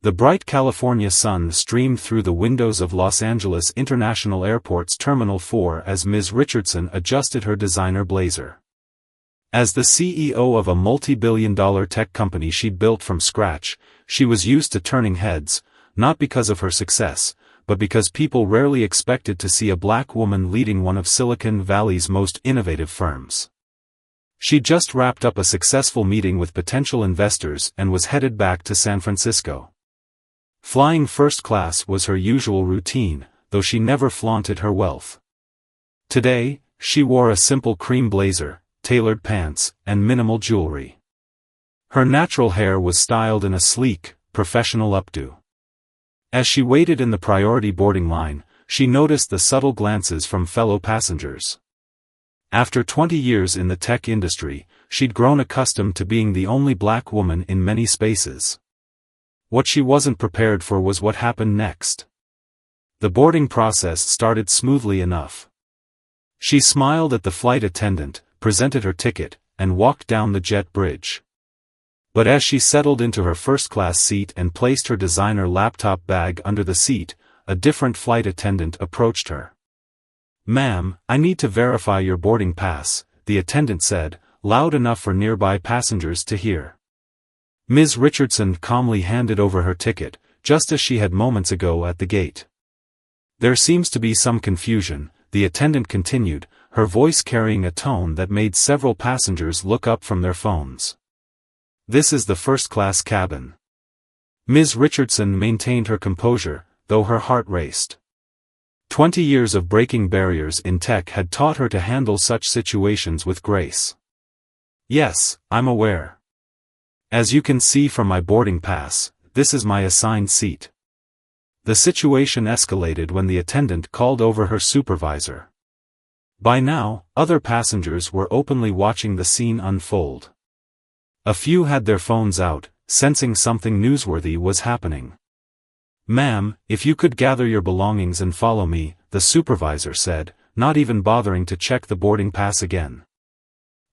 The bright California sun streamed through the windows of Los Angeles International Airport's Terminal 4 as Ms. Richardson adjusted her designer blazer. As the CEO of a multi-billion-dollar tech company she'd built from scratch, she was used to turning heads, not because of her success, but because people rarely expected to see a black woman leading one of Silicon Valley's most innovative firms. She'd just wrapped up a successful meeting with potential investors and was headed back to San Francisco. Flying first class was her usual routine, though she never flaunted her wealth. Today, she wore a simple cream blazer, tailored pants, and minimal jewelry. Her natural hair was styled in a sleek, professional updo. As she waited in the priority boarding line, she noticed the subtle glances from fellow passengers. After 20 years in the tech industry, she'd grown accustomed to being the only black woman in many spaces. What she wasn't prepared for was what happened next. The boarding process started smoothly enough. She smiled at the flight attendant, presented her ticket, and walked down the jet bridge. But as she settled into her first-class seat and placed her designer laptop bag under the seat, a different flight attendant approached her. "Ma'am, I need to verify your boarding pass," the attendant said, loud enough for nearby passengers to hear. Ms. Richardson calmly handed over her ticket, just as she had moments ago at the gate. "There seems to be some confusion," the attendant continued, her voice carrying a tone that made several passengers look up from their phones. "This is the first-class cabin." Ms. Richardson maintained her composure, though her heart raced. 20 years of breaking barriers in tech had taught her to handle such situations with grace. "Yes, I'm aware. As you can see from my boarding pass, this is my assigned seat." The situation escalated when the attendant called over her supervisor. By now, other passengers were openly watching the scene unfold. A few had their phones out, sensing something newsworthy was happening. "Ma'am, if you could gather your belongings and follow me," the supervisor said, not even bothering to check the boarding pass again.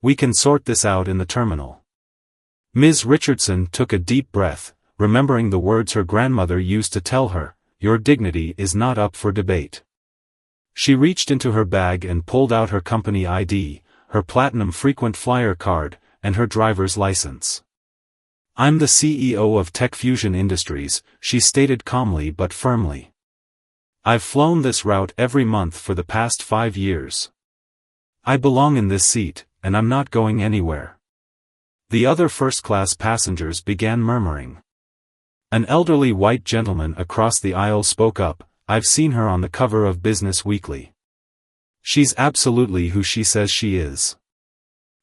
"We can sort this out in the terminal." Ms. Richardson took a deep breath, remembering the words her grandmother used to tell her, "Your dignity is not up for debate." She reached into her bag and pulled out her company ID, her platinum frequent flyer card, and her driver's license. "I'm the CEO of Tech Fusion Industries," she stated calmly but firmly. "I've flown this route every month for the past 5 years. I belong in this seat, and I'm not going anywhere." The other first-class passengers began murmuring. An elderly white gentleman across the aisle spoke up, "I've seen her on the cover of Business Weekly. She's absolutely who she says she is."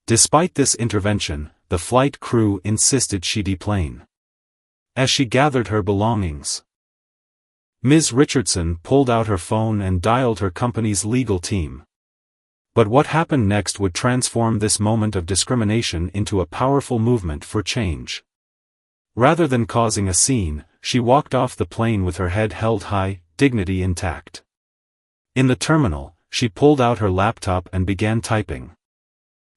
Despite this intervention, the flight crew insisted she deplane. As she gathered her belongings, Ms. Richardson pulled out her phone and dialed her company's legal team. But what happened next would transform this moment of discrimination into a powerful movement for change. Rather than causing a scene, she walked off the plane with her head held high, dignity intact. In the terminal, she pulled out her laptop and began typing.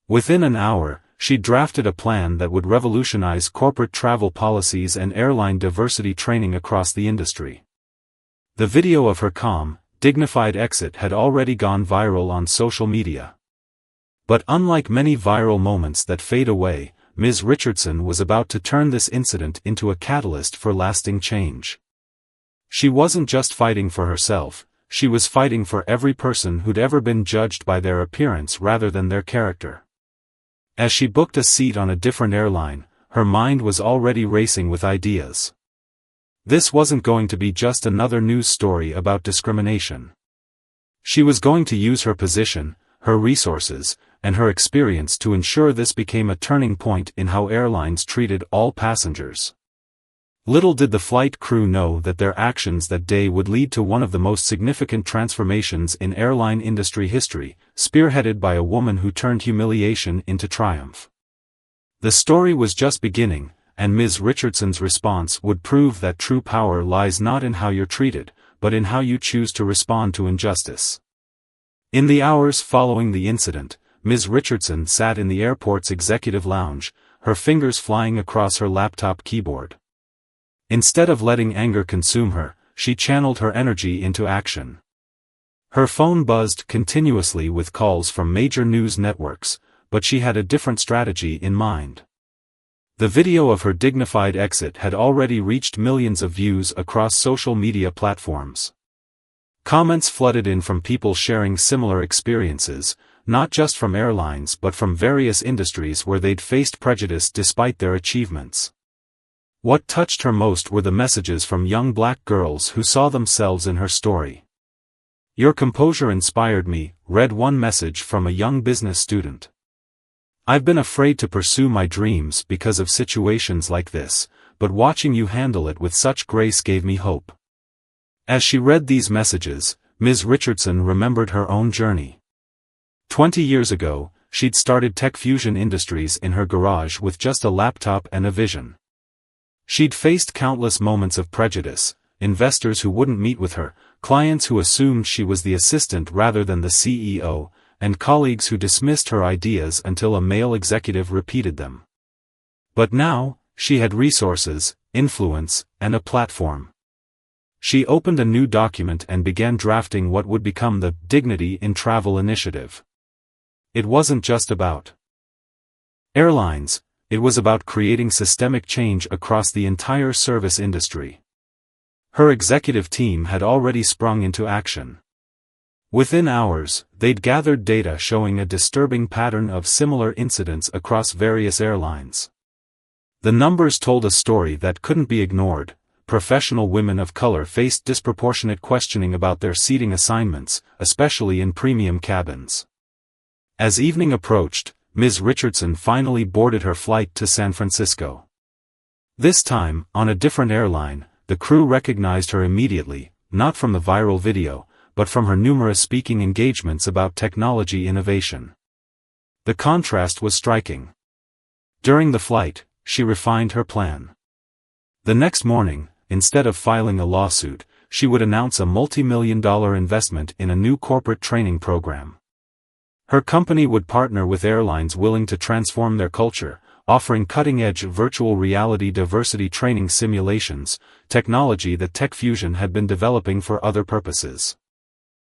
Within an hour, she drafted a plan that would revolutionize corporate travel policies and airline diversity training across the industry. The video of her calm, dignified exit had already gone viral on social media. But unlike many viral moments that fade away, Ms. Richardson was about to turn this incident into a catalyst for lasting change. She wasn't just fighting for herself, she was fighting for every person who'd ever been judged by their appearance rather than their character. As she booked a seat on a different airline, her mind was already racing with ideas. This wasn't going to be just another news story about discrimination. She was going to use her position, her resources, and her experience to ensure this became a turning point in how airlines treated all passengers. Little did the flight crew know that their actions that day would lead to one of the most significant transformations in airline industry history, spearheaded by a woman who turned humiliation into triumph. The story was just beginning, and Ms. Richardson's response would prove that true power lies not in how you're treated, but in how you choose to respond to injustice. In the hours following the incident, Ms. Richardson sat in the airport's executive lounge, her fingers flying across her laptop keyboard. Instead of letting anger consume her, she channeled her energy into action. Her phone buzzed continuously with calls from major news networks, but she had a different strategy in mind. The video of her dignified exit had already reached millions of views across social media platforms. Comments flooded in from people sharing similar experiences, not just from airlines but from various industries where they'd faced prejudice despite their achievements. What touched her most were the messages from young black girls who saw themselves in her story. "Your composure inspired me," read one message from a young business student. "I've been afraid to pursue my dreams because of situations like this, but watching you handle it with such grace gave me hope." As she read these messages, Ms. Richardson remembered her own journey. 20 years ago, she'd started Tech Fusion Industries in her garage with just a laptop and a vision. She'd faced countless moments of prejudice, investors who wouldn't meet with her, clients who assumed she was the assistant rather than the CEO, and colleagues who dismissed her ideas until a male executive repeated them. But now, she had resources, influence, and a platform. She opened a new document and began drafting what would become the Dignity in Travel initiative. It wasn't just about airlines. It was about creating systemic change across the entire service industry. Her executive team had already sprung into action. Within hours, they'd gathered data showing a disturbing pattern of similar incidents across various airlines. The numbers told a story that couldn't be ignored. Professional women of color faced disproportionate questioning about their seating assignments, especially in premium cabins. As evening approached, Ms. Richardson finally boarded her flight to San Francisco. This time, on a different airline, the crew recognized her immediately, not from the viral video, but from her numerous speaking engagements about technology innovation. The contrast was striking. During the flight, she refined her plan. The next morning, instead of filing a lawsuit, she would announce a multi-million-dollar investment in a new corporate training program. Her company would partner with airlines willing to transform their culture, offering cutting-edge virtual reality diversity training simulations, technology that Tech Fusion had been developing for other purposes.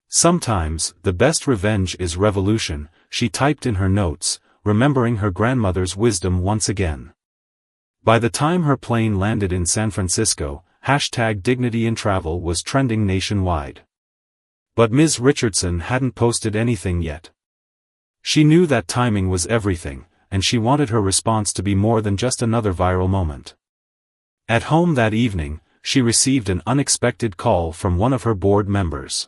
"Sometimes, the best revenge is revolution," she typed in her notes, remembering her grandmother's wisdom once again. By the time her plane landed in San Francisco, #Dignity in Travel was trending nationwide. But Ms. Richardson hadn't posted anything yet. She knew that timing was everything, and she wanted her response to be more than just another viral moment. At home that evening, she received an unexpected call from one of her board members.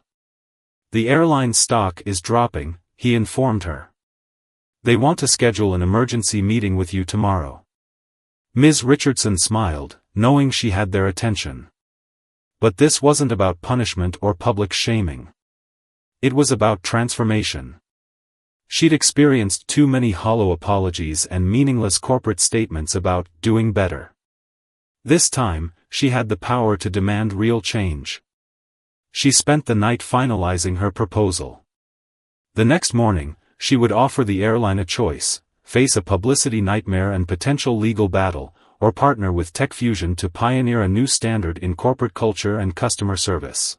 "The airline's stock is dropping," he informed her. "They want to schedule an emergency meeting with you tomorrow." Ms. Richardson smiled, knowing she had their attention. But this wasn't about punishment or public shaming. It was about transformation. She'd experienced too many hollow apologies and meaningless corporate statements about doing better. This time, she had the power to demand real change. She spent the night finalizing her proposal. The next morning, she would offer the airline a choice: face a publicity nightmare and potential legal battle, or partner with Tech Fusion to pioneer a new standard in corporate culture and customer service.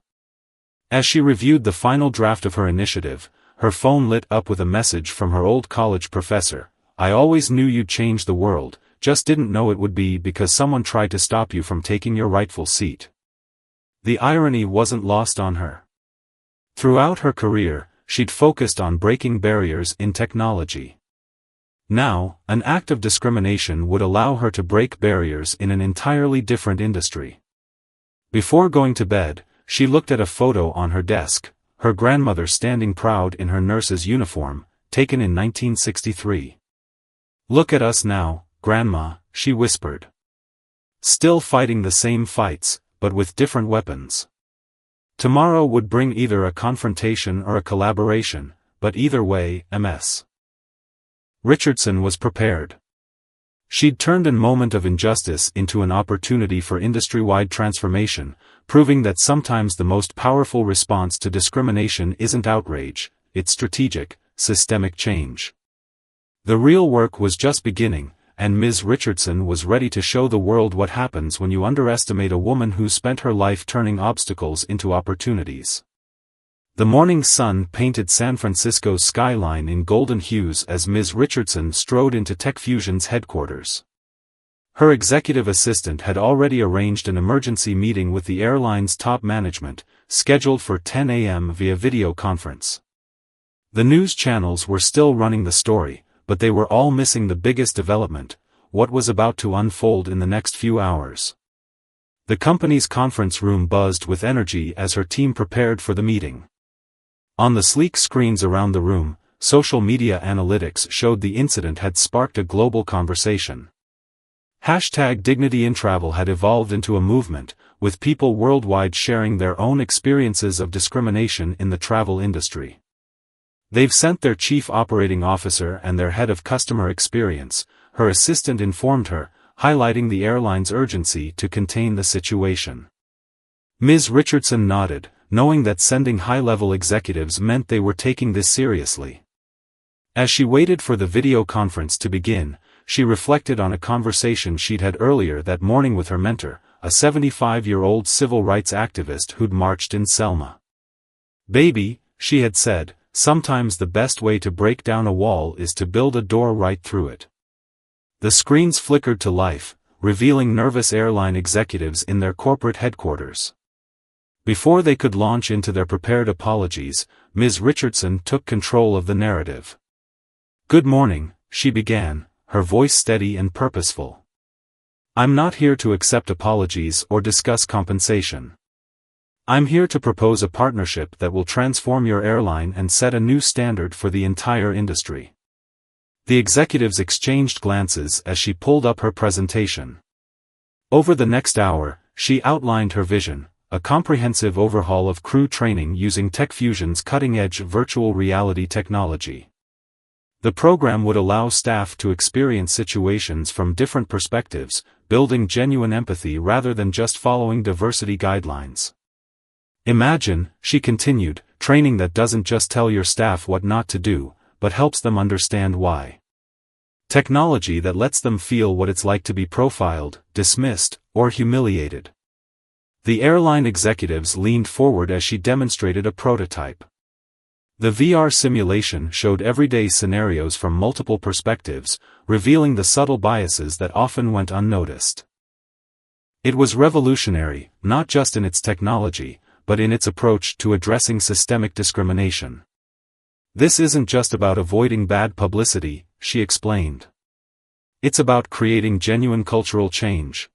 As she reviewed the final draft of her initiative, her phone lit up with a message from her old college professor: "I always knew you'd change the world, just didn't know it would be because someone tried to stop you from taking your rightful seat." The irony wasn't lost on her. Throughout her career, she'd focused on breaking barriers in technology. Now, an act of discrimination would allow her to break barriers in an entirely different industry. Before going to bed, she looked at a photo on her desk, her grandmother standing proud in her nurse's uniform, taken in 1963. "Look at us now, Grandma," she whispered. "Still fighting the same fights, but with different weapons." Tomorrow would bring either a confrontation or a collaboration, but either way, Ms. Richardson was prepared. She'd turned a moment of injustice into an opportunity for industry-wide transformation, proving that sometimes the most powerful response to discrimination isn't outrage, it's strategic, systemic change. The real work was just beginning, and Ms. Richardson was ready to show the world what happens when you underestimate a woman who spent her life turning obstacles into opportunities. The morning sun painted San Francisco's skyline in golden hues as Ms. Richardson strode into TechFusion's headquarters. Her executive assistant had already arranged an emergency meeting with the airline's top management, scheduled for 10 a.m. via video conference. The news channels were still running the story, but they were all missing the biggest development, what was about to unfold in the next few hours. The company's conference room buzzed with energy as her team prepared for the meeting. On the sleek screens around the room, social media analytics showed the incident had sparked a global conversation. #DignityInTravel had evolved into a movement, with people worldwide sharing their own experiences of discrimination in the travel industry. They've sent their chief operating officer and their head of customer experience, her assistant informed her, highlighting the airline's urgency to contain the situation. Ms. Richardson nodded, knowing that sending high-level executives meant they were taking this seriously. As she waited for the video conference to begin, she reflected on a conversation she'd had earlier that morning with her mentor, a 75-year-old civil rights activist who'd marched in Selma. "Baby," she had said, "sometimes the best way to break down a wall is to build a door right through it." The screens flickered to life, revealing nervous airline executives in their corporate headquarters. Before they could launch into their prepared apologies, Ms. Richardson took control of the narrative. "Good morning," she began, her voice steady and purposeful. "I'm not here to accept apologies or discuss compensation. I'm here to propose a partnership that will transform your airline and set a new standard for the entire industry." The executives exchanged glances as she pulled up her presentation. Over the next hour, she outlined her vision, a comprehensive overhaul of crew training using TechFusion's cutting-edge virtual reality technology. The program would allow staff to experience situations from different perspectives, building genuine empathy rather than just following diversity guidelines. "Imagine," she continued, "training that doesn't just tell your staff what not to do, but helps them understand why. Technology that lets them feel what it's like to be profiled, dismissed, or humiliated." The airline executives leaned forward as she demonstrated a prototype. The VR simulation showed everyday scenarios from multiple perspectives, revealing the subtle biases that often went unnoticed. It was revolutionary, not just in its technology, but in its approach to addressing systemic discrimination. "This isn't just about avoiding bad publicity," she explained. "It's about creating genuine cultural change.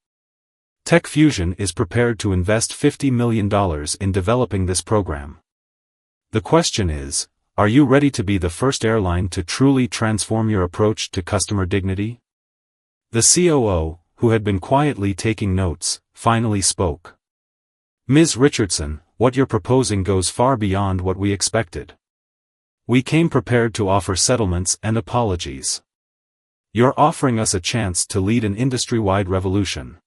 TechFusion is prepared to invest $50 million in developing this program. The question is, are you ready to be the first airline to truly transform your approach to customer dignity?" The COO, who had been quietly taking notes, finally spoke. "Ms. Richardson, what you're proposing goes far beyond what we expected. We came prepared to offer settlements and apologies. You're offering us a chance to lead an industry-wide revolution."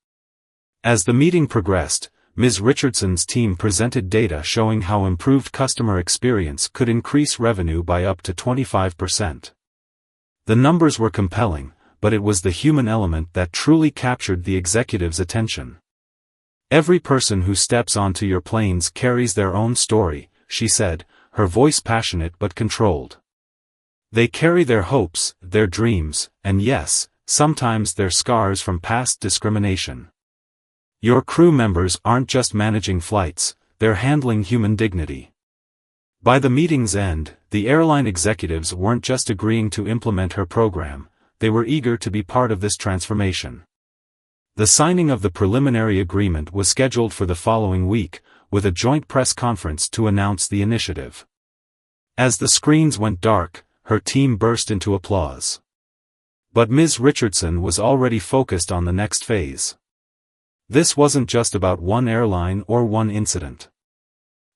As the meeting progressed, Ms. Richardson's team presented data showing how improved customer experience could increase revenue by up to 25%. The numbers were compelling, but it was the human element that truly captured the executive's attention. "Every person who steps onto your planes carries their own story," she said, her voice passionate but controlled. "They carry their hopes, their dreams, and yes, sometimes their scars from past discrimination. Your crew members aren't just managing flights, they're handling human dignity." By the meeting's end, the airline executives weren't just agreeing to implement her program, they were eager to be part of this transformation. The signing of the preliminary agreement was scheduled for the following week, with a joint press conference to announce the initiative. As the screens went dark, her team burst into applause. But Ms. Richardson was already focused on the next phase. This wasn't just about one airline or one incident.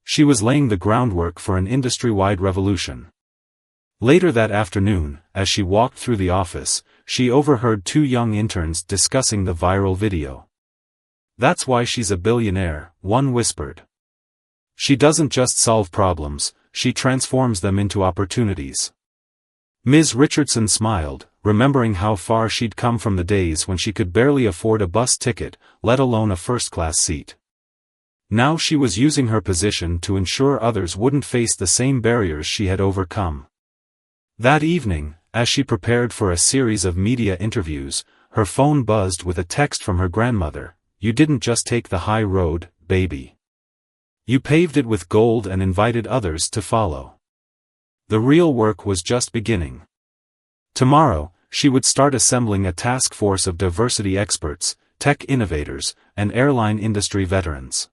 She was laying the groundwork for an industry-wide revolution. Later that afternoon, as she walked through the office, she overheard two young interns discussing the viral video. "That's why she's a billionaire," one whispered. "She doesn't just solve problems, she transforms them into opportunities." Ms. Richardson smiled, remembering how far she'd come from the days when she could barely afford a bus ticket, let alone a first-class seat. Now she was using her position to ensure others wouldn't face the same barriers she had overcome. That evening, as she prepared for a series of media interviews, her phone buzzed with a text from her grandmother. "You didn't just take the high road, baby. You paved it with gold and invited others to follow." The real work was just beginning. Tomorrow, she would start assembling a task force of diversity experts, tech innovators, and airline industry veterans.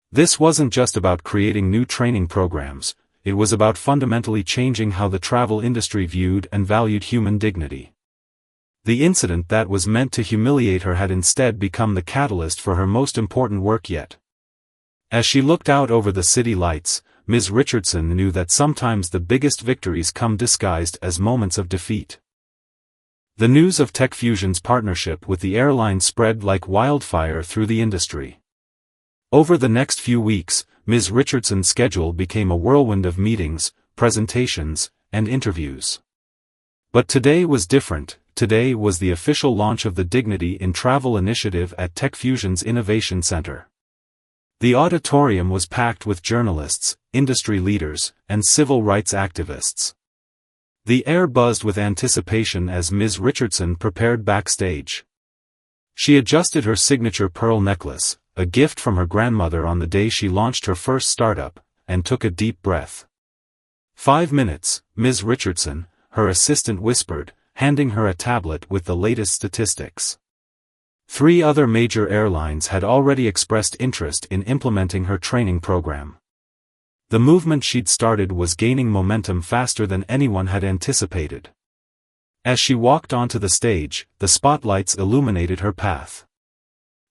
This wasn't just about creating new training programs, it was about fundamentally changing how the travel industry viewed and valued human dignity. The incident that was meant to humiliate her had instead become the catalyst for her most important work yet. As she looked out over the city lights, Ms. Richardson knew that sometimes the biggest victories come disguised as moments of defeat. The news of TechFusion's partnership with the airline spread like wildfire through the industry. Over the next few weeks, Ms. Richardson's schedule became a whirlwind of meetings, presentations, and interviews. But today was different. Today was the official launch of the Dignity in Travel initiative at TechFusion's Innovation Center. The auditorium was packed with journalists, industry leaders, and civil rights activists. The air buzzed with anticipation as Ms. Richardson prepared backstage. She adjusted her signature pearl necklace, a gift from her grandmother on the day she launched her first startup, and took a deep breath. 5 minutes, Ms. Richardson, her assistant whispered, handing her a tablet with the latest statistics. 3 other major airlines had already expressed interest in implementing her training program. The movement she'd started was gaining momentum faster than anyone had anticipated. As she walked onto the stage, the spotlights illuminated her path.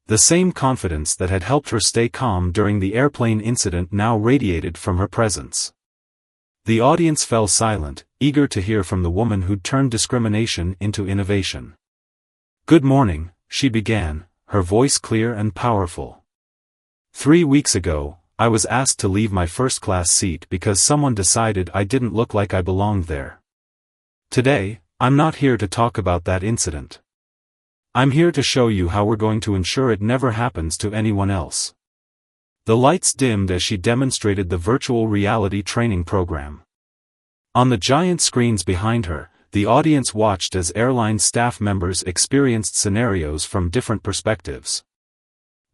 The same confidence that had helped her stay calm during the airplane incident now radiated from her presence. The audience fell silent, eager to hear from the woman who'd turned discrimination into innovation. "Good morning," she began, her voice clear and powerful. 3 weeks ago, I was asked to leave my first-class seat because someone decided I didn't look like I belonged there. Today, I'm not here to talk about that incident. I'm here to show you how we're going to ensure it never happens to anyone else." The lights dimmed as she demonstrated the virtual reality training program. On the giant screens behind her, the audience watched as airline staff members experienced scenarios from different perspectives.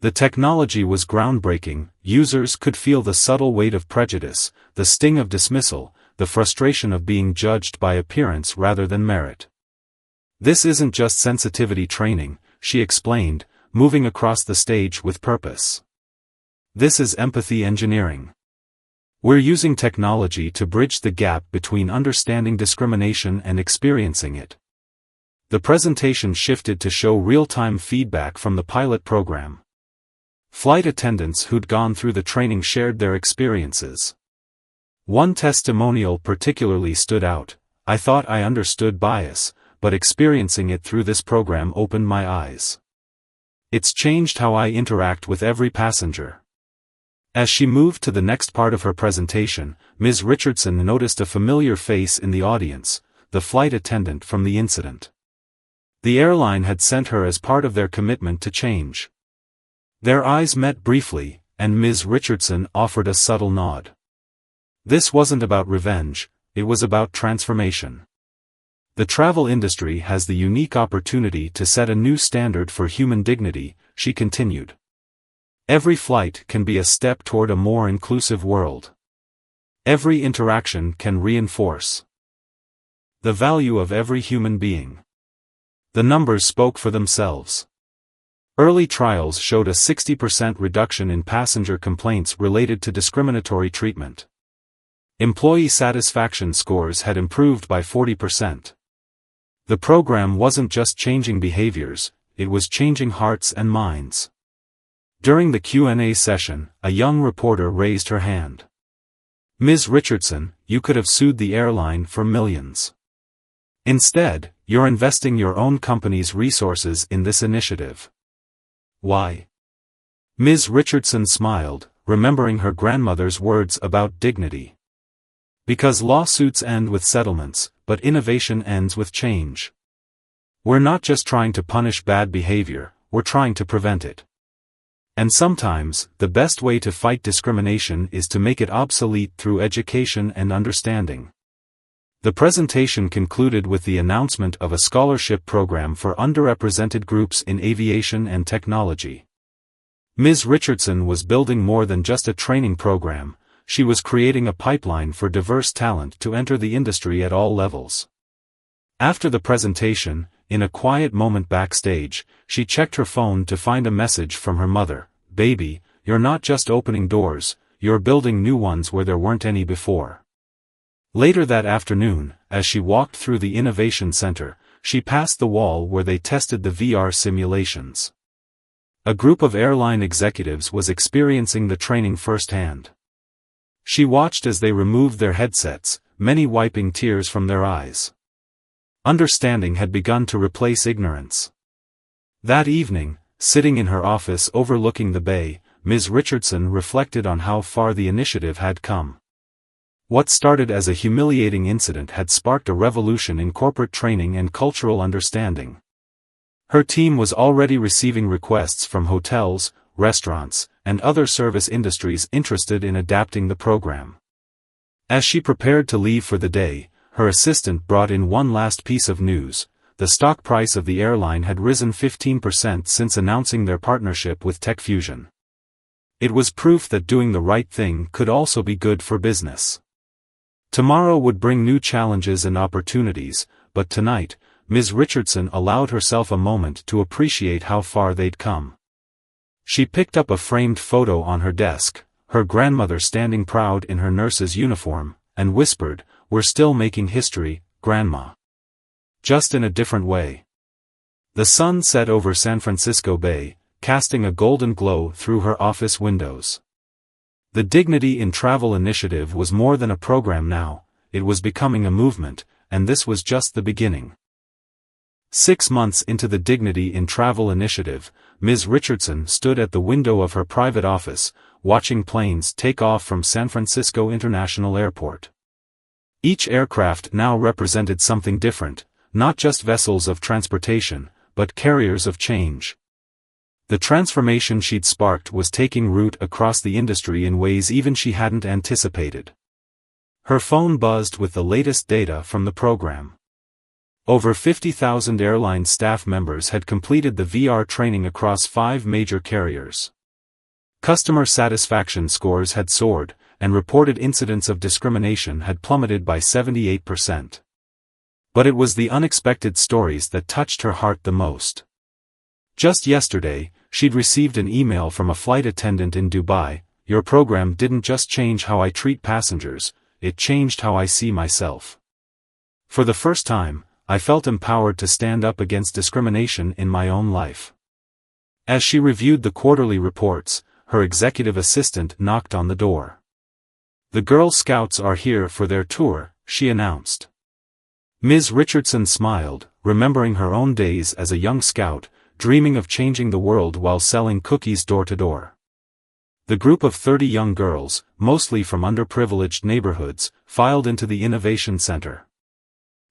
The technology was groundbreaking. Users could feel the subtle weight of prejudice, the sting of dismissal, the frustration of being judged by appearance rather than merit. "This isn't just sensitivity training," she explained, moving across the stage with purpose. "This is empathy engineering. We're using technology to bridge the gap between understanding discrimination and experiencing it." The presentation shifted to show real-time feedback from the pilot program. Flight attendants who'd gone through the training shared their experiences. One testimonial particularly stood out. "I thought I understood bias, but experiencing it through this program opened my eyes. It's changed how I interact with every passenger." As she moved to the next part of her presentation, Ms. Richardson noticed a familiar face in the audience, the flight attendant from the incident. The airline had sent her as part of their commitment to change. Their eyes met briefly, and Ms. Richardson offered a subtle nod. This wasn't about revenge, it was about transformation. The travel industry has the unique opportunity to set a new standard for human dignity, she continued. Every flight can be a step toward a more inclusive world. Every interaction can reinforce the value of every human being. The numbers spoke for themselves. Early trials showed a 60% reduction in passenger complaints related to discriminatory treatment. Employee satisfaction scores had improved by 40%. The program wasn't just changing behaviors, it was changing hearts and minds. During the Q&A session, a young reporter raised her hand. "Ms. Richardson, you could have sued the airline for millions. Instead, you're investing your own company's resources in this initiative. Why?" Ms. Richardson smiled, remembering her grandmother's words about dignity. "Because lawsuits end with settlements, but innovation ends with change." We're not just trying to punish bad behavior, we're trying to prevent it. And sometimes, the best way to fight discrimination is to make it obsolete through education and understanding. The presentation concluded with the announcement of a scholarship program for underrepresented groups in aviation and technology. Ms. Richardson was building more than just a training program, she was creating a pipeline for diverse talent to enter the industry at all levels. After the presentation, in a quiet moment backstage, she checked her phone to find a message from her mother. "Baby, you're not just opening doors, you're building new ones where there weren't any before." Later that afternoon, as she walked through the Innovation Center, she passed the wall where they tested the VR simulations. A group of airline executives was experiencing the training firsthand. She watched as they removed their headsets, many wiping tears from their eyes. Understanding had begun to replace ignorance. That evening, sitting in her office overlooking the bay, Ms. Richardson reflected on how far the initiative had come. What started as a humiliating incident had sparked a revolution in corporate training and cultural understanding. Her team was already receiving requests from hotels, restaurants, and other service industries interested in adapting the program. As she prepared to leave for the day, her assistant brought in one last piece of news. The stock price of the airline had risen 15% since announcing their partnership with TechFusion. It was proof that doing the right thing could also be good for business. Tomorrow would bring new challenges and opportunities, but tonight, Ms. Richardson allowed herself a moment to appreciate how far they'd come. She picked up a framed photo on her desk, her grandmother standing proud in her nurse's uniform, and whispered, "We're still making history, Grandma. Just in a different way." The sun set over San Francisco Bay, casting a golden glow through her office windows. The Dignity in Travel initiative was more than a program now, it was becoming a movement, and this was just the beginning. 6 months into the Dignity in Travel initiative, Ms. Richardson stood at the window of her private office, watching planes take off from San Francisco International Airport. Each aircraft now represented something different, not just vessels of transportation, but carriers of change. The transformation she'd sparked was taking root across the industry in ways even she hadn't anticipated. Her phone buzzed with the latest data from the program. Over 50,000 airline staff members had completed the VR training across 5 major carriers. Customer satisfaction scores had soared, and reported incidents of discrimination had plummeted by 78%. But it was the unexpected stories that touched her heart the most. Just yesterday, she'd received an email from a flight attendant in Dubai. "Your program didn't just change how I treat passengers, it changed how I see myself. For the first time, I felt empowered to stand up against discrimination in my own life." As she reviewed the quarterly reports, her executive assistant knocked on the door. "The Girl Scouts are here for their tour," she announced. Ms. Richardson smiled, remembering her own days as a young scout, dreaming of changing the world while selling cookies door to door. The group of 30 young girls, mostly from underprivileged neighborhoods, filed into the Innovation Center.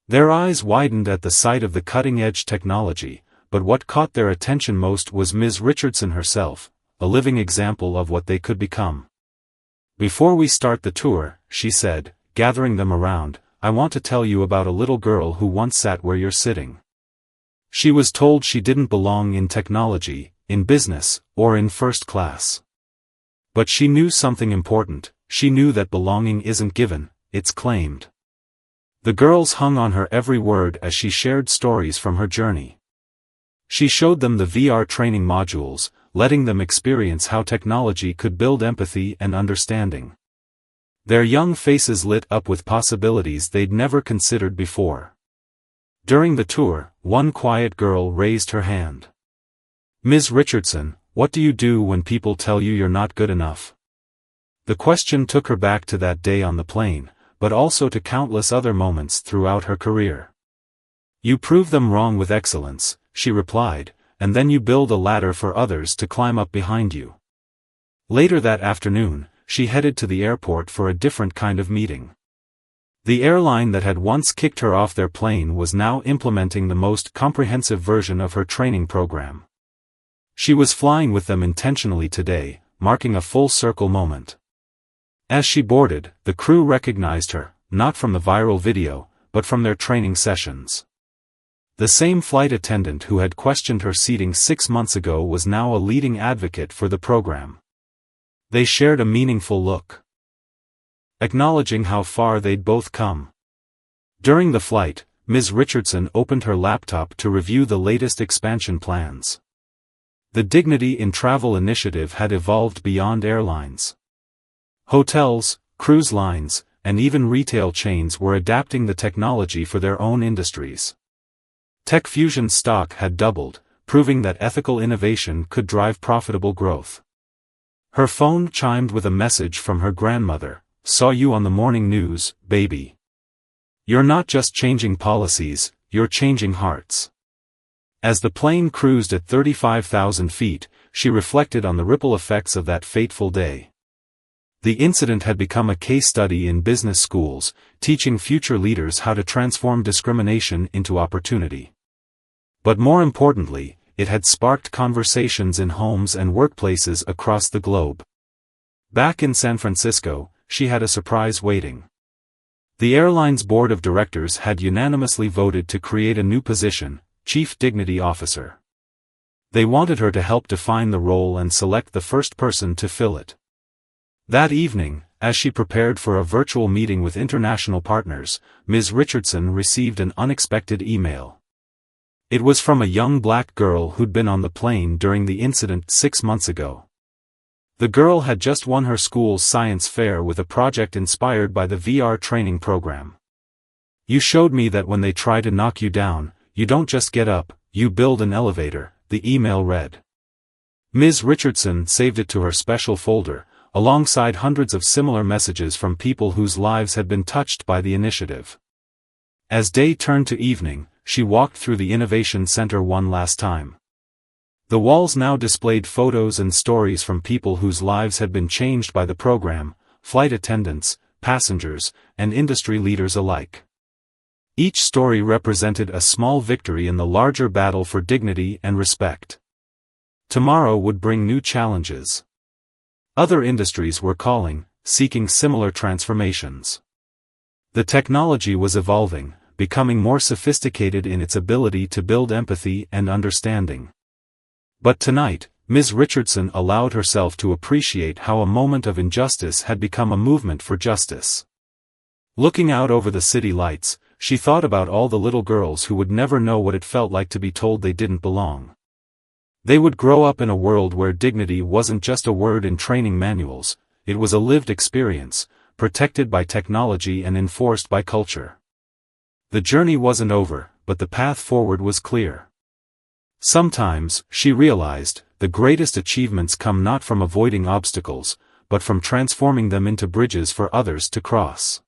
Their eyes widened at the sight of the cutting-edge technology, but what caught their attention most was Ms. Richardson herself, a living example of what they could become. "Before we start the tour," she said, gathering them around, "I want to tell you about a little girl who once sat where you're sitting. She was told she didn't belong in technology, in business, or in first class. But she knew something important, she knew that belonging isn't given, it's claimed." The girls hung on her every word as she shared stories from her journey. She showed them the VR training modules, letting them experience how technology could build empathy and understanding. Their young faces lit up with possibilities they'd never considered before. During the tour, one quiet girl raised her hand. "Ms. Richardson, what do you do when people tell you you're not good enough?" The question took her back to that day on the plane, but also to countless other moments throughout her career. "You prove them wrong with excellence," she replied, "and then you build a ladder for others to climb up behind you." Later that afternoon, she headed to the airport for a different kind of meeting. The airline that had once kicked her off their plane was now implementing the most comprehensive version of her training program. She was flying with them intentionally today, marking a full-circle moment. As she boarded, the crew recognized her, not from the viral video, but from their training sessions. The same flight attendant who had questioned her seating 6 months ago was now a leading advocate for the program. They shared a meaningful look, acknowledging how far they'd both come. During the flight, Ms. Richardson opened her laptop to review the latest expansion plans. The Dignity in Travel initiative had evolved beyond airlines. Hotels, cruise lines, and even retail chains were adapting the technology for their own industries. TechFusion stock had doubled, proving that ethical innovation could drive profitable growth. Her phone chimed with a message from her grandmother. "Saw you on the morning news, baby. You're not just changing policies, you're changing hearts." As the plane cruised at 35,000 feet, she reflected on the ripple effects of that fateful day. The incident had become a case study in business schools, teaching future leaders how to transform discrimination into opportunity. But more importantly, it had sparked conversations in homes and workplaces across the globe. Back in San Francisco, she had a surprise waiting. The airline's board of directors had unanimously voted to create a new position, Chief Dignity Officer. They wanted her to help define the role and select the first person to fill it. That evening, as she prepared for a virtual meeting with international partners, Ms. Richardson received an unexpected email. It was from a young black girl who'd been on the plane during the incident 6 months ago. The girl had just won her school's science fair with a project inspired by the VR training program. "You showed me that when they try to knock you down, you don't just get up, you build an elevator," the email read. Ms. Richardson saved it to her special folder, alongside hundreds of similar messages from people whose lives had been touched by the initiative. As day turned to evening, she walked through the Innovation Center one last time. The walls now displayed photos and stories from people whose lives had been changed by the program, flight attendants, passengers, and industry leaders alike. Each story represented a small victory in the larger battle for dignity and respect. Tomorrow would bring new challenges. Other industries were calling, seeking similar transformations. The technology was evolving, becoming more sophisticated in its ability to build empathy and understanding. But tonight, Ms. Richardson allowed herself to appreciate how a moment of injustice had become a movement for justice. Looking out over the city lights, she thought about all the little girls who would never know what it felt like to be told they didn't belong. They would grow up in a world where dignity wasn't just a word in training manuals, it was a lived experience, protected by technology and enforced by culture. The journey wasn't over, but the path forward was clear. Sometimes, she realized, the greatest achievements come not from avoiding obstacles, but from transforming them into bridges for others to cross.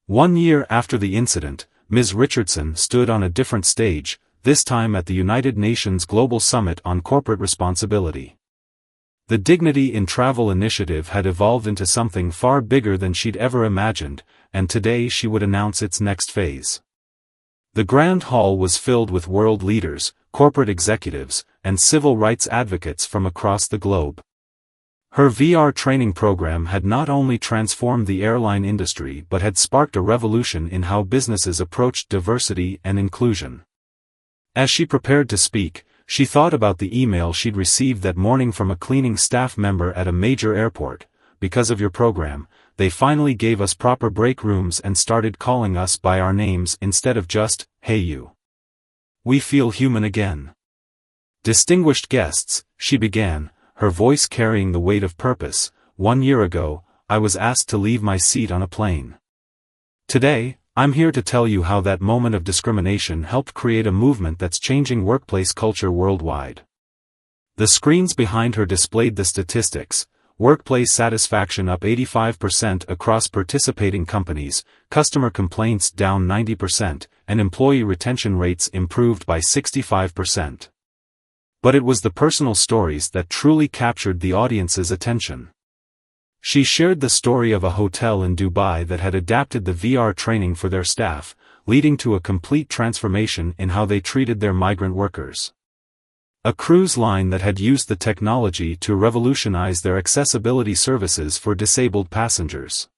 1 year after the incident, Ms. Richardson stood on a different stage, this time at the United Nations Global Summit on Corporate Responsibility. The Dignity in Travel initiative had evolved into something far bigger than she'd ever imagined, and today she would announce its next phase. The Grand Hall was filled with world leaders, corporate executives, and civil rights advocates from across the globe. Her VR training program had not only transformed the airline industry but had sparked a revolution in how businesses approached diversity and inclusion. As she prepared to speak, she thought about the email she'd received that morning from a cleaning staff member at a major airport. "Because of your program, they finally gave us proper break rooms and started calling us by our names instead of just, 'Hey you.' We feel human again." "Distinguished guests," she began, her voice carrying the weight of purpose, "1 year ago, I was asked to leave my seat on a plane. Today, I'm here to tell you how that moment of discrimination helped create a movement that's changing workplace culture worldwide." The screens behind her displayed the statistics: workplace satisfaction up 85% across participating companies, customer complaints down 90%, and employee retention rates improved by 65%. But it was the personal stories that truly captured the audience's attention. She shared the story of a hotel in Dubai that had adapted the VR training for their staff, leading to a complete transformation in how they treated their migrant workers. A cruise line that had used the technology to revolutionize their accessibility services for disabled passengers.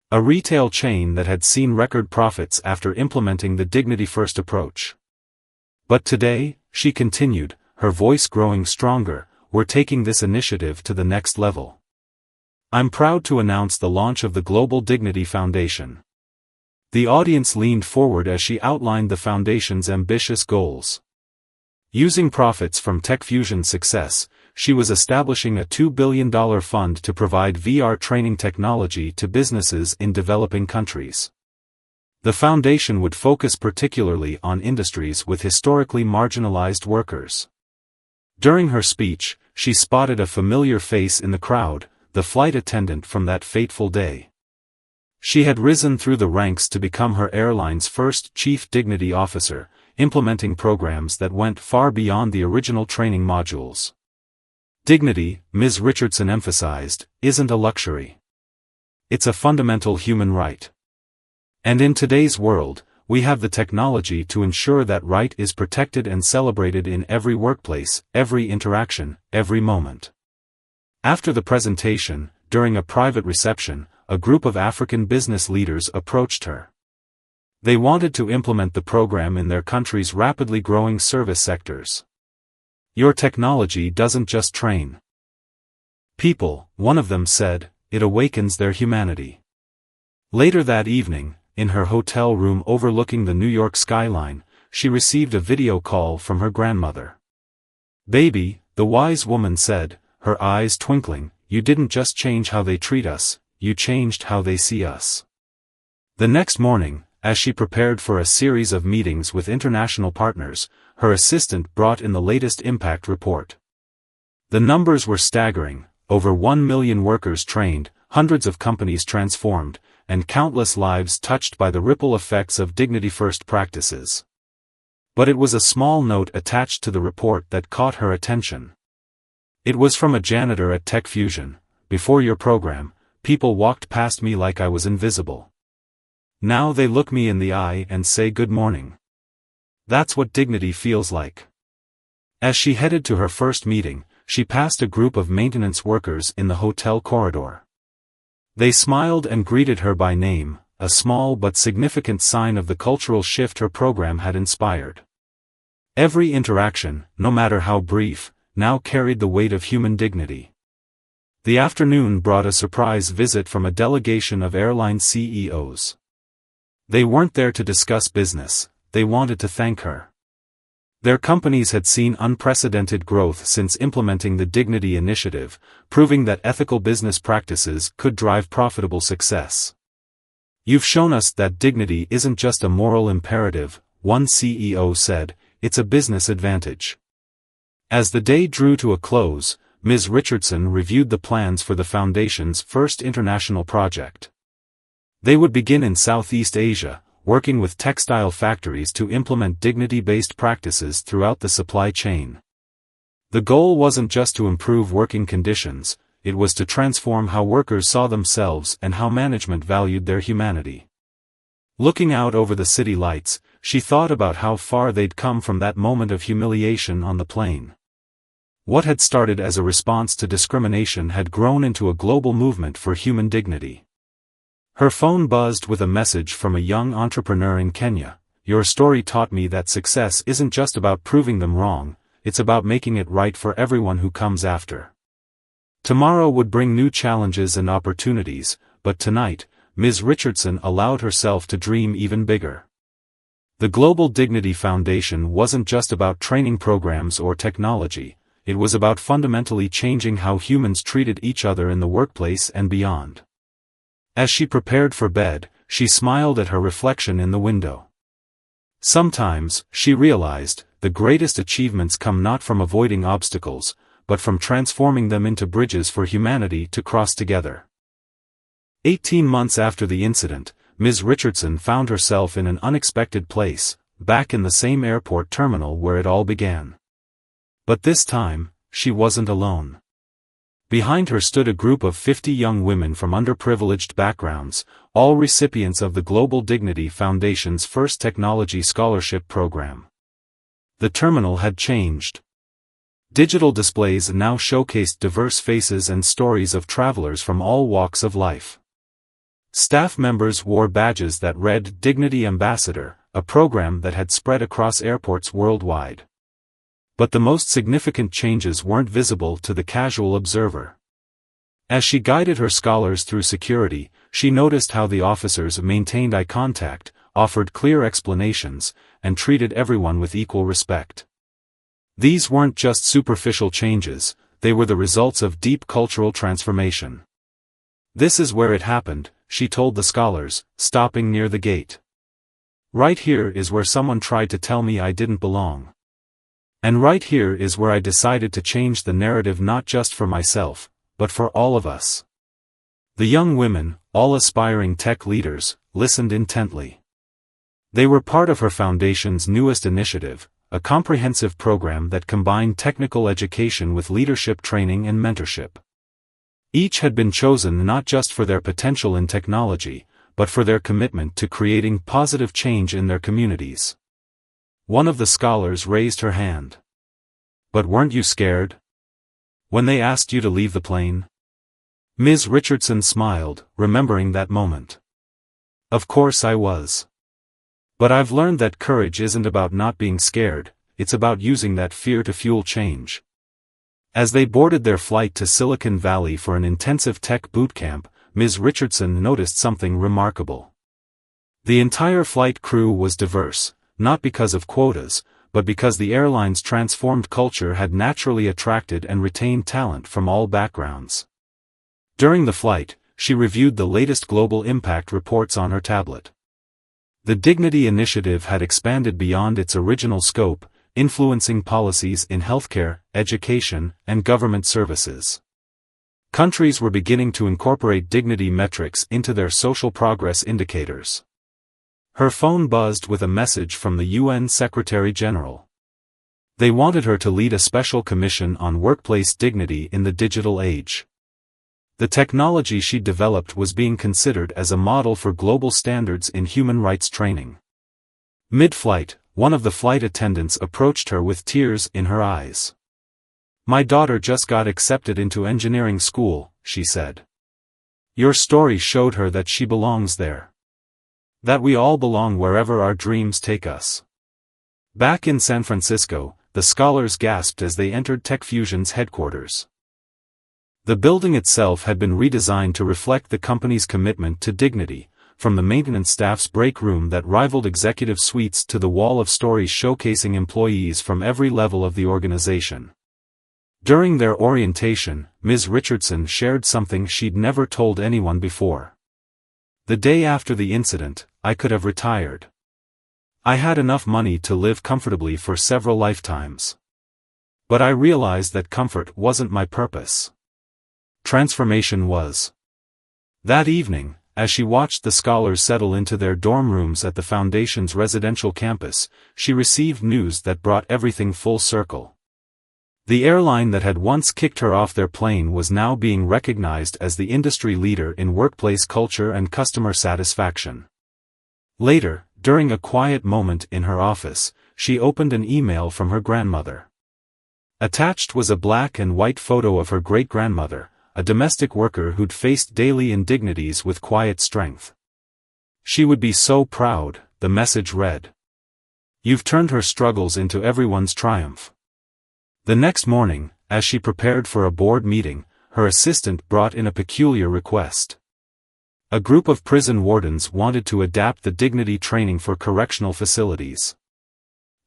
A retail chain that had seen record profits after implementing the dignity-first approach. But today, she continued, her voice growing stronger, we're taking this initiative to the next level. I'm proud to announce the launch of the Global Dignity Foundation. The audience leaned forward as she outlined the foundation's ambitious goals. Using profits from TechFusion's success, she was establishing a $2 billion fund to provide VR training technology to businesses in developing countries. The foundation would focus particularly on industries with historically marginalized workers. During her speech, she spotted a familiar face in the crowd, the flight attendant from that fateful day. She had risen through the ranks to become her airline's first chief dignity officer, implementing programs that went far beyond the original training modules. Dignity, Ms. Richardson emphasized, isn't a luxury. It's a fundamental human right. And in today's world, we have the technology to ensure that right is protected and celebrated in every workplace, every interaction, every moment. After the presentation, during a private reception, a group of African business leaders approached her. They wanted to implement the program in their country's rapidly growing service sectors. Your technology doesn't just train people, one of them said, it awakens their humanity. Later that evening, in her hotel room overlooking the New York skyline, she received a video call from her grandmother. Baby, the wise woman said, her eyes twinkling, you didn't just change how they treat us, you changed how they see us. The next morning, as she prepared for a series of meetings with international partners, her assistant brought in the latest impact report. The numbers were staggering, over 1 million workers trained, hundreds of companies transformed, and countless lives touched by the ripple effects of dignity-first practices. But it was a small note attached to the report that caught her attention. It was from a janitor at TechFusion. Before your program, people walked past me like I was invisible. Now they look me in the eye and say good morning. That's what dignity feels like. As she headed to her first meeting, she passed a group of maintenance workers in the hotel corridor. They smiled and greeted her by name, a small but significant sign of the cultural shift her program had inspired. Every interaction, no matter how brief, now carried the weight of human dignity. The afternoon brought a surprise visit from a delegation of airline CEOs. They weren't there to discuss business, they wanted to thank her. Their companies had seen unprecedented growth since implementing the Dignity Initiative, proving that ethical business practices could drive profitable success. You've shown us that dignity isn't just a moral imperative, one CEO said, it's a business advantage. As the day drew to a close, Ms. Richardson reviewed the plans for the Foundation's first international project. They would begin in Southeast Asia, working with textile factories to implement dignity-based practices throughout the supply chain. The goal wasn't just to improve working conditions, it was to transform how workers saw themselves and how management valued their humanity. Looking out over the city lights, she thought about how far they'd come from that moment of humiliation on the plane. What had started as a response to discrimination had grown into a global movement for human dignity. Her phone buzzed with a message from a young entrepreneur in Kenya. Your story taught me that success isn't just about proving them wrong, it's about making it right for everyone who comes after. Tomorrow would bring new challenges and opportunities, but tonight, Ms. Richardson allowed herself to dream even bigger. The Global Dignity Foundation wasn't just about training programs or technology, it was about fundamentally changing how humans treated each other in the workplace and beyond. As she prepared for bed, she smiled at her reflection in the window. Sometimes, she realized, the greatest achievements come not from avoiding obstacles, but from transforming them into bridges for humanity to cross together. 18 months after the incident, Ms. Richardson found herself in an unexpected place, back in the same airport terminal where it all began. But this time, she wasn't alone. Behind her stood a group of 50 young women from underprivileged backgrounds, all recipients of the Global Dignity Foundation's first technology scholarship program. The terminal had changed. Digital displays now showcased diverse faces and stories of travelers from all walks of life. Staff members wore badges that read Dignity Ambassador, a program that had spread across airports worldwide. But the most significant changes weren't visible to the casual observer. As she guided her scholars through security, she noticed how the officers maintained eye contact, offered clear explanations, and treated everyone with equal respect. These weren't just superficial changes, they were the results of deep cultural transformation. "This is where it happened," she told the scholars, stopping near the gate. "Right here is where someone tried to tell me I didn't belong. And right here is where I decided to change the narrative not just for myself, but for all of us." The young women, all aspiring tech leaders, listened intently. They were part of her foundation's newest initiative, a comprehensive program that combined technical education with leadership training and mentorship. Each had been chosen not just for their potential in technology, but for their commitment to creating positive change in their communities. One of the scholars raised her hand. "But weren't you scared when they asked you to leave the plane?" Ms. Richardson smiled, remembering that moment. "Of course I was. But I've learned that courage isn't about not being scared, it's about using that fear to fuel change." As they boarded their flight to Silicon Valley for an intensive tech boot camp, Ms. Richardson noticed something remarkable. The entire flight crew was diverse, not because of quotas, but because the airline's transformed culture had naturally attracted and retained talent from all backgrounds. During the flight, she reviewed the latest global impact reports on her tablet. The Dignity Initiative had expanded beyond its original scope, influencing policies in healthcare, education, and government services. Countries were beginning to incorporate dignity metrics into their social progress indicators. Her phone buzzed with a message from the UN Secretary-General. They wanted her to lead a special commission on workplace dignity in the digital age. The technology she developed was being considered as a model for global standards in human rights training. Mid-flight, one of the flight attendants approached her with tears in her eyes. "My daughter just got accepted into engineering school," she said. "Your story showed her that she belongs there. That we all belong wherever our dreams take us." Back in San Francisco, the scholars gasped as they entered TechFusion's headquarters. The building itself had been redesigned to reflect the company's commitment to dignity, from the maintenance staff's break room that rivaled executive suites to the wall of stories showcasing employees from every level of the organization. During their orientation, Ms. Richardson shared something she'd never told anyone before. "The day after the incident, I could have retired. I had enough money to live comfortably for several lifetimes. But I realized that comfort wasn't my purpose. Transformation was." That evening, as she watched the scholars settle into their dorm rooms at the Foundation's residential campus, she received news that brought everything full circle. The airline that had once kicked her off their plane was now being recognized as the industry leader in workplace culture and customer satisfaction. Later, during a quiet moment in her office, she opened an email from her grandmother. Attached was a black and white photo of her great-grandmother, a domestic worker who'd faced daily indignities with quiet strength. "She would be so proud," the message read. "You've turned her struggles into everyone's triumph." The next morning, as she prepared for a board meeting, her assistant brought in a peculiar request. A group of prison wardens wanted to adapt the dignity training for correctional facilities.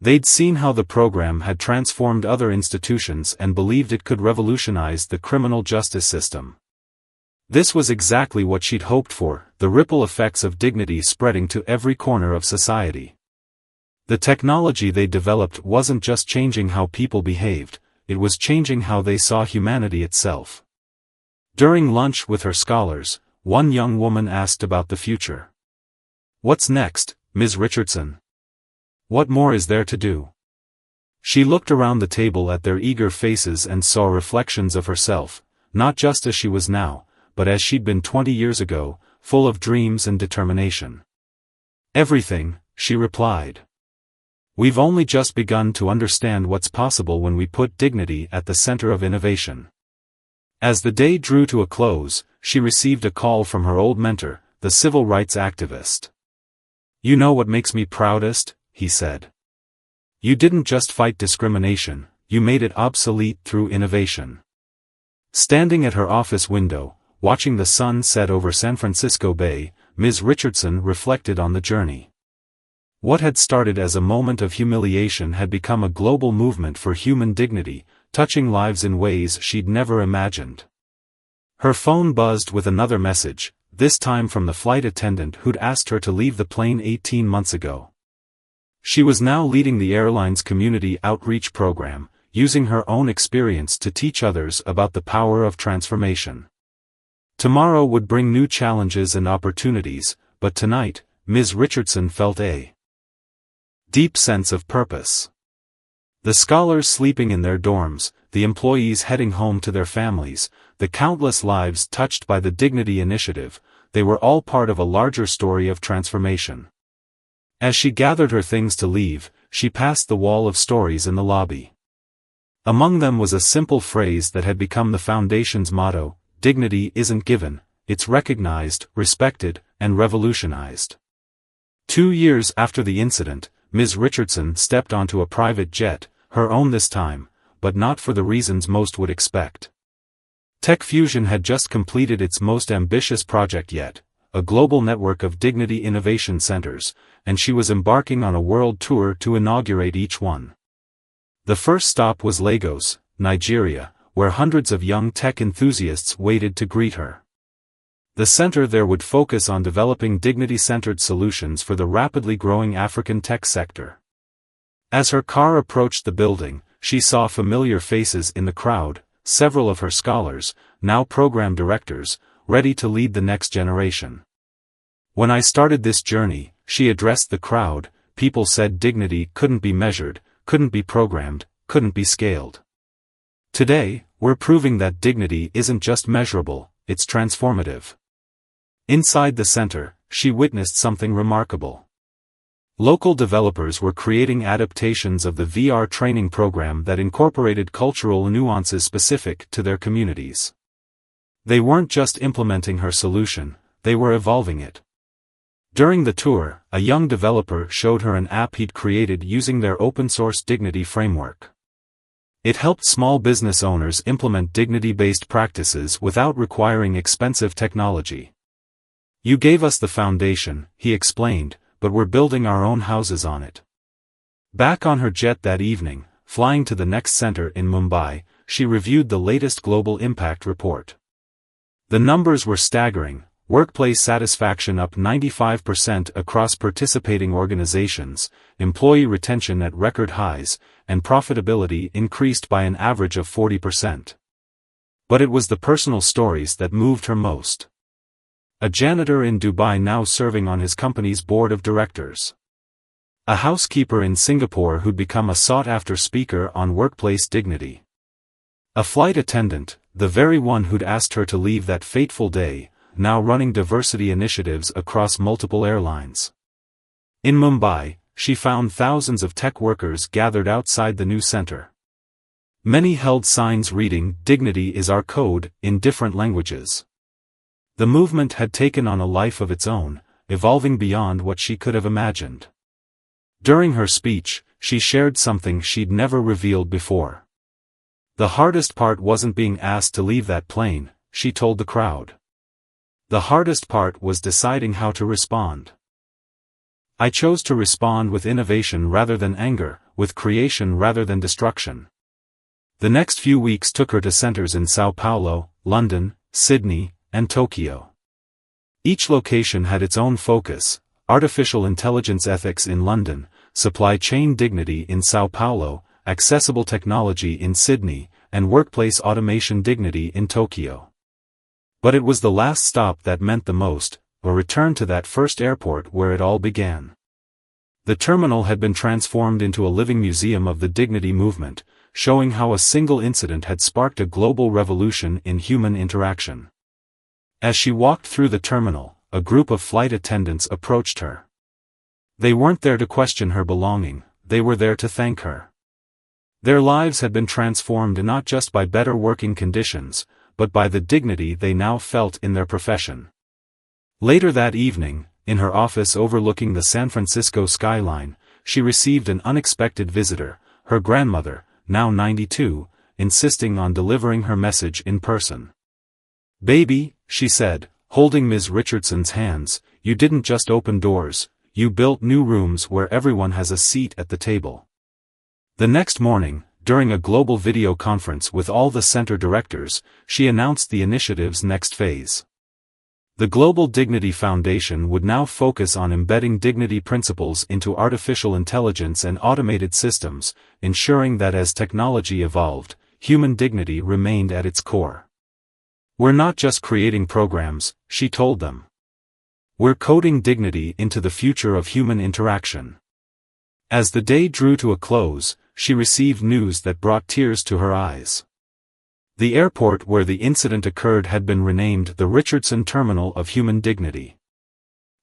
They'd seen how the program had transformed other institutions and believed it could revolutionize the criminal justice system. This was exactly what she'd hoped for, the ripple effects of dignity spreading to every corner of society. The technology they developed wasn't just changing how people behaved, it was changing how they saw humanity itself. During lunch with her scholars, one young woman asked about the future. "What's next, Ms. Richardson? What more is there to do?" She looked around the table at their eager faces and saw reflections of herself, not just as she was now, but as she'd been 20 years ago, full of dreams and determination. "Everything," she replied. "We've only just begun to understand what's possible when we put dignity at the center of innovation." As the day drew to a close, she received a call from her old mentor, the civil rights activist. "You know what makes me proudest?" he said. "You didn't just fight discrimination, you made it obsolete through innovation." Standing at her office window, watching the sun set over San Francisco Bay, Ms. Richardson reflected on the journey. What had started as a moment of humiliation had become a global movement for human dignity, touching lives in ways she'd never imagined. Her phone buzzed with another message, this time from the flight attendant who'd asked her to leave the plane 18 months ago. She was now leading the airline's community outreach program, using her own experience to teach others about the power of transformation. Tomorrow would bring new challenges and opportunities, but tonight, Ms. Richardson felt a deep sense of purpose. The scholars sleeping in their dorms, the employees heading home to their families, the countless lives touched by the Dignity Initiative, they were all part of a larger story of transformation. As she gathered her things to leave, she passed the wall of stories in the lobby. Among them was a simple phrase that had become the foundation's motto: dignity isn't given, it's recognized, respected, and revolutionized. 2 years after the incident, Ms. Richardson stepped onto a private jet, her own this time, but not for the reasons most would expect. Tech Fusion had just completed its most ambitious project yet, a global network of dignity innovation centers, and she was embarking on a world tour to inaugurate each one. The first stop was Lagos, Nigeria, where hundreds of young tech enthusiasts waited to greet her. The center there would focus on developing dignity-centered solutions for the rapidly growing African tech sector. As her car approached the building, she saw familiar faces in the crowd, several of her scholars, now program directors, ready to lead the next generation. "When I started this journey," she addressed the crowd, "people said dignity couldn't be measured, couldn't be programmed, couldn't be scaled. Today, we're proving that dignity isn't just measurable, it's transformative." Inside the center, she witnessed something remarkable. Local developers were creating adaptations of the VR training program that incorporated cultural nuances specific to their communities. They weren't just implementing her solution, they were evolving it. During the tour, a young developer showed her an app he'd created using their open-source dignity framework. It helped small business owners implement dignity-based practices without requiring expensive technology. "You gave us the foundation," he explained, "but we're building our own houses on it." Back on her jet that evening, flying to the next center in Mumbai, she reviewed the latest global impact report. The numbers were staggering: workplace satisfaction up 95% across participating organizations, employee retention at record highs, and profitability increased by an average of 40%. But it was the personal stories that moved her most. A janitor in Dubai now serving on his company's board of directors. A housekeeper in Singapore who'd become a sought-after speaker on workplace dignity. A flight attendant, the very one who'd asked her to leave that fateful day, now running diversity initiatives across multiple airlines. In Mumbai, she found thousands of tech workers gathered outside the new center. Many held signs reading, "Dignity is our code," in different languages. The movement had taken on a life of its own, evolving beyond what she could have imagined. During her speech, she shared something she'd never revealed before. The hardest part wasn't being asked to leave that plane, she told the crowd. The hardest part was deciding how to respond. "I chose to respond with innovation rather than anger, with creation rather than destruction." The next few weeks took her to centers in Sao Paulo, London, Sydney, and Tokyo. Each location had its own focus: artificial intelligence ethics in London, supply chain dignity in Sao Paulo, accessible technology in Sydney, and workplace automation dignity in Tokyo. But it was the last stop that meant the most, a return to that first airport where it all began. The terminal had been transformed into a living museum of the dignity movement, showing how a single incident had sparked a global revolution in human interaction. As she walked through the terminal, a group of flight attendants approached her. They weren't there to question her belonging, they were there to thank her. Their lives had been transformed not just by better working conditions, but by the dignity they now felt in their profession. Later that evening, in her office overlooking the San Francisco skyline, she received an unexpected visitor, her grandmother, now 92, insisting on delivering her message in person. "Baby," she said, holding Ms. Richardson's hands, "you didn't just open doors, you built new rooms where everyone has a seat at the table." The next morning, during a global video conference with all the center directors, she announced the initiative's next phase. The Global Dignity Foundation would now focus on embedding dignity principles into artificial intelligence and automated systems, ensuring that as technology evolved, human dignity remained at its core. "We're not just creating programs," she told them. "We're coding dignity into the future of human interaction." As the day drew to a close, she received news that brought tears to her eyes. The airport where the incident occurred had been renamed the Richardson Terminal of Human Dignity.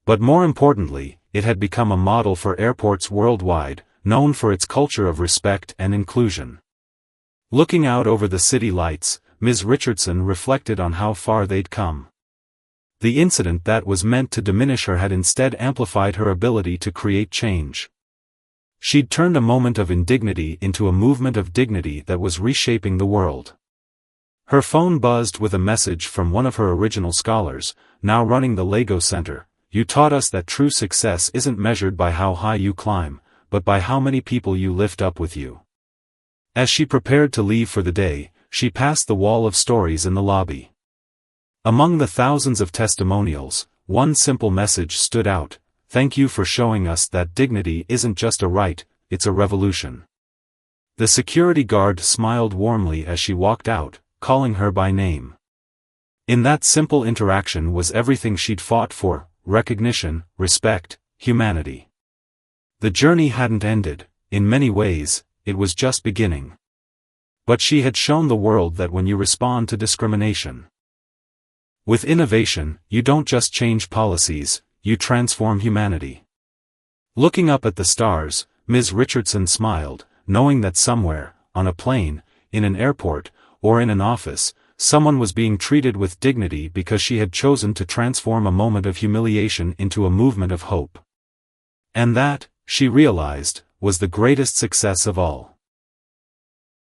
But more importantly, it had become a model for airports worldwide, known for its culture of respect and inclusion. Looking out over the city lights, Ms. Richardson reflected on how far they'd come. The incident that was meant to diminish her had instead amplified her ability to create change. She'd turned a moment of indignity into a movement of dignity that was reshaping the world. Her phone buzzed with a message from one of her original scholars, now running the Lego Center. "You taught us that true success isn't measured by how high you climb, but by how many people you lift up with you." As she prepared to leave for the day, she passed the wall of stories in the lobby. Among the thousands of testimonials, one simple message stood out: "Thank you for showing us that dignity isn't just a right, it's a revolution." The security guard smiled warmly as she walked out, calling her by name. In that simple interaction was everything she'd fought for: recognition, respect, humanity. The journey hadn't ended. In many ways, it was just beginning. But she had shown the world that when you respond to discrimination with innovation, you don't just change policies, you transform humanity. Looking up at the stars, Ms. Richardson smiled, knowing that somewhere, on a plane, in an airport, or in an office, someone was being treated with dignity because she had chosen to transform a moment of humiliation into a movement of hope. And that, she realized, was the greatest success of all.